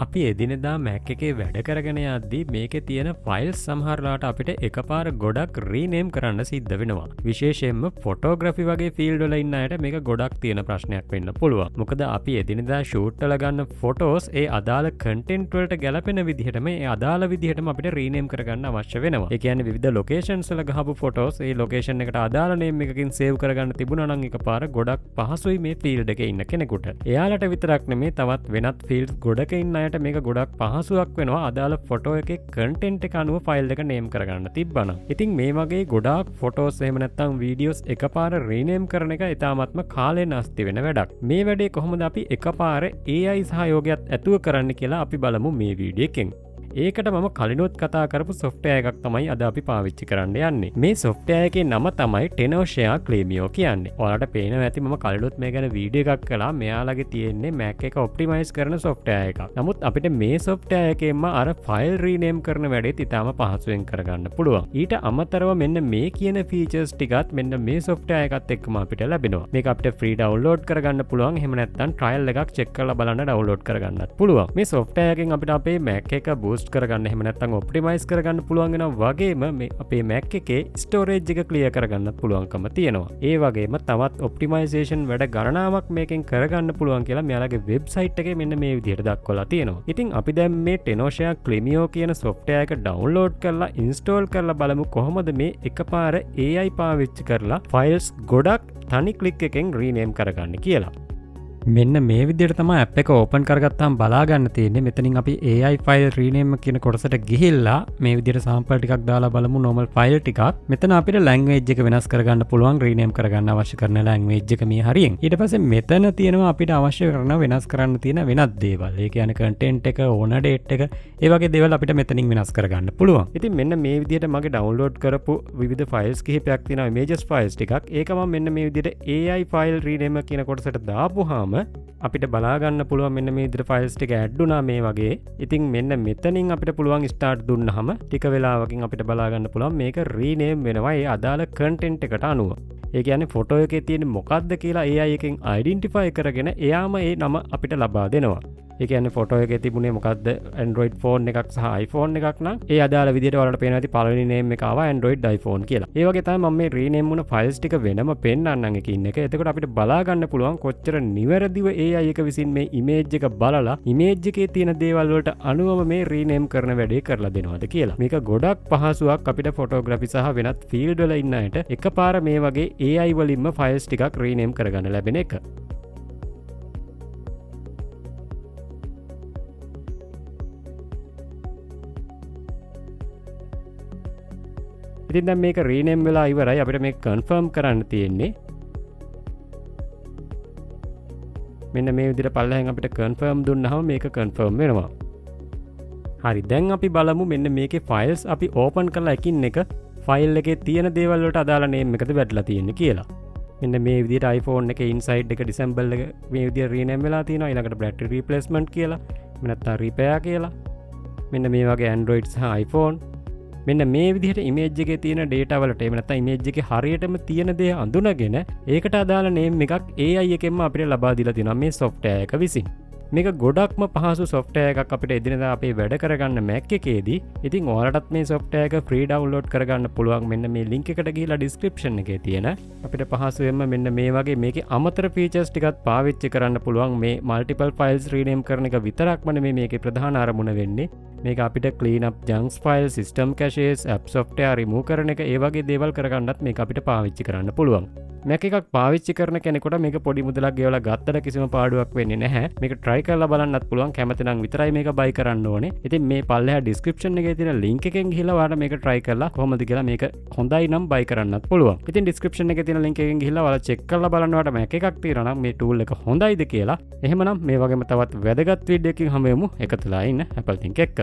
අපි එදිනෙදා Mac එකේ වැඩ කරගෙන යද්දී මේකේ තියෙන ෆයිල්ස් සමහරලාට අපිට එකපාර ගොඩක් රීනේම් කරන්න සිද්ධ වෙනවා. විශේෂයෙන්ම ෆොටෝග්‍රැෆි වගේ ෆීල්ඩ් වල ඉන්න අයට මේක ගොඩක් තියෙන ප්‍රශ්නයක් වෙන්න පුළුවන්. මොකද අපි එදිනෙදා ෂූට් වල ගන්න ෆොටෝස් ඒ අදාළ කන්ටෙන්ට් වලට ගැලපෙන විදිහටම ඒ අදාළ විදිහටම අපිට රීනේම් කරගන්න අවශ්‍ය වෙනවා. ඒ කියන්නේ විවිධ ලොකේෂන්ස් වල ගහපු ෆොටෝස් ඒ ලොකේෂන් එකට අදාළ නේම් එකකින් සේව් කරගන්න තිබුණා නම් එකපාර ගොඩක් පහසුයි මේ ෆීල්ඩ් එකේ ඉන්න කෙනෙකුට. එයාලට විතරක් නෙමේ තවත් වෙනත් ෆීල්ඩ්ස් ගොඩක ඉන්න අයට මේක ගොඩක් පහසුවක් වෙනවා අදාළ ෆොටෝ එකේ කන්ටෙන්ට් එක අනුව ෆයිල් එක නේම් කරගන්න තිබ්බනම්. ඉතින් මේ වගේ ගොඩාක් ෆොටෝස් එහෙම නැත්නම් වීඩියෝස් එකපාර රීනේම් කරන එක ඉතාමත්ම කාලේ නාස්ති වෙන වැඩක්. මේ වැඩේ කොහොමද අපි එකපාර AI සහයෝගයත් ඇතුව කරන්න කියලා අපි බලමු මේ වීඩියෝ එකෙන්. ඒකට මම කලිනුත් කතා කරපු සොෆ්ට්වෙයාර් එකක් තමයි අද අපි පාවිච්චි කරන්න යන්නේ. මේ සොෆ්ට්වෙයාර් එකේ නම තමයි Tenorshare Clemio කියන්නේ. ඔයාලට පේනවා ඇති මම කලිනුත් මේ ගැන වීඩියෝ එකක් කළා. මෙයාලගේ තියෙන්නේ Mac එක ඔප්ටිමයිස් කරන සොෆ්ට්වෙයාර් එකක්. නමුත් අපිට මේ සොෆ්ට්වෙයාර් එකෙන්ම අර ෆයිල් රීනේම් කරන වැඩේත් ඉතාම පහසුවෙන් කරගන්න පුළුවන්. ඊට අමතරව මෙන්න මේ කියන ෆීචර්ස් ටිකත් මෙන්න මේ සොෆ්ට්වෙයාර් එකත් එක්කම අපිට ලැබෙනවා. මේක අපිට ෆ්‍රී ඩවුන්ලෝඩ් කරගන්න පුළුවන්. එහෙම නැත්නම් ට්‍රයල් එකක් චෙක් කරලා බලන්න ඩවුන්ලෝඩ් කරගන්නත් පුළුවන්. මේ සොෆ්ට්වෙයාර් එකෙන් අපිට අපේ Mac එක කරගන්න එහෙම නැත්නම් ඔප්ටිමයිස් කරගන්න පුළුවන් වෙනවා වගේම මේ අපේ Mac එකේ ස්ටෝරේජ් එක ක්ලියර් කරගන්නත් පුළුවන්කම තියෙනවා. ඒ වගේම තවත් ඔප්ටිමයිසේෂන් වැඩ ගණනාවක් මේකෙන් කරගන්න පුළුවන් කියලා මෙයාලගේ වෙබ්සයිට් එකේ මෙන්න මේ විදිහට දක්වලා තියෙනවා. ඉතින් අපි දැන් මේ Tenorshare Clemio කියන සොෆ්ට්වෙයාර් එක ඩවුන්ලෝඩ් කරලා ඉන්ස්ටෝල් කරලා බලමු කොහොමද මේ එකපාර AI පාවිච්චි කරලා ෆයිල්ස් ගොඩක් තනි ක්ලික් එකෙන් රීනේම් කරගන්න කියලා. මෙන්න මේ විදිහට තමයි ඇප් එක ඕපන් කරගත්තාම බලා ගන්න තියෙන්නේ. මෙතනින් අපි AI ෆයිල් රීනේම් කියන කොටසට ගිහිල්ලා මේ විදිහට සාම්පල් ටිකක් දාලා බලමු normal ෆයිල් ටිකක්. මෙතන අපිට ලැන්ග්වේජ් එක වෙනස් කරගන්න පුළුවන් රීනේම් කරගන්න අවශ්‍ය කරන ලැන්ග්වේජ් එක මේ හරියෙන්. ඊට පස්සේ මෙතන තියෙනවා අපිට අවශ්‍ය කරන වෙනස් කරන්න තියෙන වෙනත් දේවල්. ඒ කියන්නේ කන්ටෙන්ට් එක, ඕන ඩේට් එක, ඒ වගේ දේවල් අපිට මෙතනින් වෙනස් කරගන්න පුළුවන්. ඉතින් මෙන්න මේ විදිහට මගේ ඩවුන්ලෝඩ් කරපු විවිධ ෆයිල්ස් කිහිපයක් තියෙනවා, ඉමේජස් ෆයිල්ස් ටිකක්. ඒක මම මෙන්න මේ විදිහට AI ෆයිල් රීනේම් කියන කොටසට දාපුවාම අපිට බලාගන්න පුළුවන් මෙන්න මේ විදිහට ෆයිල්ස් ටික ඇඩ් වුණා මේ වගේ. ඉතින් මෙන්න මෙතනින් අපිට පුළුවන් ස්ටාර්ට් දුන්නාම ටික වෙලාවකින් අපිට බලාගන්න පුළුවන් මේක රීනේම් වෙනවා ඒ අදාළ කන්ටෙන්ට් එකට අනුව. ඒ කියන්නේ ෆොටෝ එකේ තියෙන මොකක්ද කියලා AI එකෙන් අයිඩෙන්ටිෆයි කරගෙන එයාම ඒ නම අපිට ලබා දෙනවා. ඒ කියන්නේ ෆොටෝ එකේ තිබුණේ මොකක්ද Android phone එකක් සහ iPhone එකක් නම් ඒ අදාළ විදිහට ඔයාලට පේනවා ඇති පළවෙනි name එක ආවා Android iPhone කියලා. ඒ වගේ තමයි මම මේ rename වුණ files ටික වෙනම පෙන්නන්නම් එකින් එක. එතකොට අපිට බලා ගන්න පුළුවන් කොච්චර නිවැරදිව AI එක විසින් මේ image එක බලලා image එකේ තියෙන දේවල් වලට අනුවම මේ rename කරන වැඩේ කරලා දෙනවද කියලා. මේක ගොඩක් පහසුවක් අපිට photography සහ වෙනත් field වල ඉන්න අයට එකපාර මේ වගේ AI වලින්ම files ටිකක් rename කරගන්න ලැබෙන එක. ඉතින් දැන් මේක රීනේම් වෙලා ඉවරයි. අපිට මේක කන්ෆර්ම් කරන්න තියෙන්නේ. මෙන්න මේ විදිහට පල්ලෙහෙන් අපිට කන්ෆර්ම් දුන්නාම මේක කන්ෆර්ම් වෙනවා. හරි, දැන් අපි බලමු මෙන්න මේකේ ෆයිල්ස් අපි ඕපන් කරලා එකින් එක ෆයිල් එකේ තියෙන දේවල් වලට අදාළ නේම් එකද වැටලා තියෙන්නේ කියලා. මෙන්න මේ විදිහට iPhone එකේ ඉන්සයිඩ් එක ඩිසෙම්බර් එක මේ විදිහට රීනේම් වෙලා තියෙනවා. ඊළඟට බැටරි රීප්ලේස්මන්ට් කියලා, නැත්නම් රිපෙයාර් කියලා. මෙන්න මේ වගේ Android සහ iPhone. මෙන්න මේ විදිහට ඉමේජ් එකේ තියෙන data වලට එහෙම නැත්නම් ඉමේජ් එකේ හරියටම තියෙන දේ අඳුනගෙන ඒකට අදාළ name එකක් AI එකෙන්ම අපිට ලබා දීලා තියෙනවා මේ software එක විසින්. මේක ගොඩක්ම පහසු software එකක් අපිට එදිනෙදා අපේ වැඩ කරගන්න Mac එකේදී. ඉතින් ඔයාලටත් මේ software එක free download කරගන්න පුළුවන්. මෙන්න මේ link එකට ගිහිලා description එකේ තියෙන අපිට පහසුවෙන්ම මෙන්න මේ වගේ මේකේ අමතර features ටිකත් පාවිච්චි කරන්න පුළුවන්. මේ multiple files rename කරන එක විතරක්ම නෙමෙයි මේකේ ප්‍රධාන අරමුණ වෙන්නේ. මේක අපිට clean up junk files, system caches, app software remove කරන එක ඒ වගේ දේවල් කරගන්නත් මේක අපිට පාවිච්චි කරන්න පුළුවන්. Mac එකක් පාවිච්චි කරන කෙනෙකුට මේක පොඩි මුදලක් ගෙවලා ගත්තට කිසිම පාඩුවක් වෙන්නේ නැහැ. මේක try කරලා බලන්නත් පුළුවන්. කැමති නම් විතරයි මේක buy කරන්න ඕනේ. ඉතින් මේ පල්ලෙහා description එකේ තියෙන link එකෙන් ගිහිල්ලා ඔයාලට මේක try කරලා කොහොමද කියලා මේක හොඳයි නම් buy කරන්නත් පුළුවන්. ඉතින් description එකේ තියෙන link එකෙන් ගිහිල්ලා ඔයාලා check කරලා බලන්න ඔයාලට Mac එකක් තියෙනවා නම් මේ tool එක හොඳයිද කියලා. එහෙමනම් මේ වගේම තවත් වැදගත් වීඩියෝ එකකින් හමු වෙමු. එකතුලා ඉන්න Apple Think එක්ක.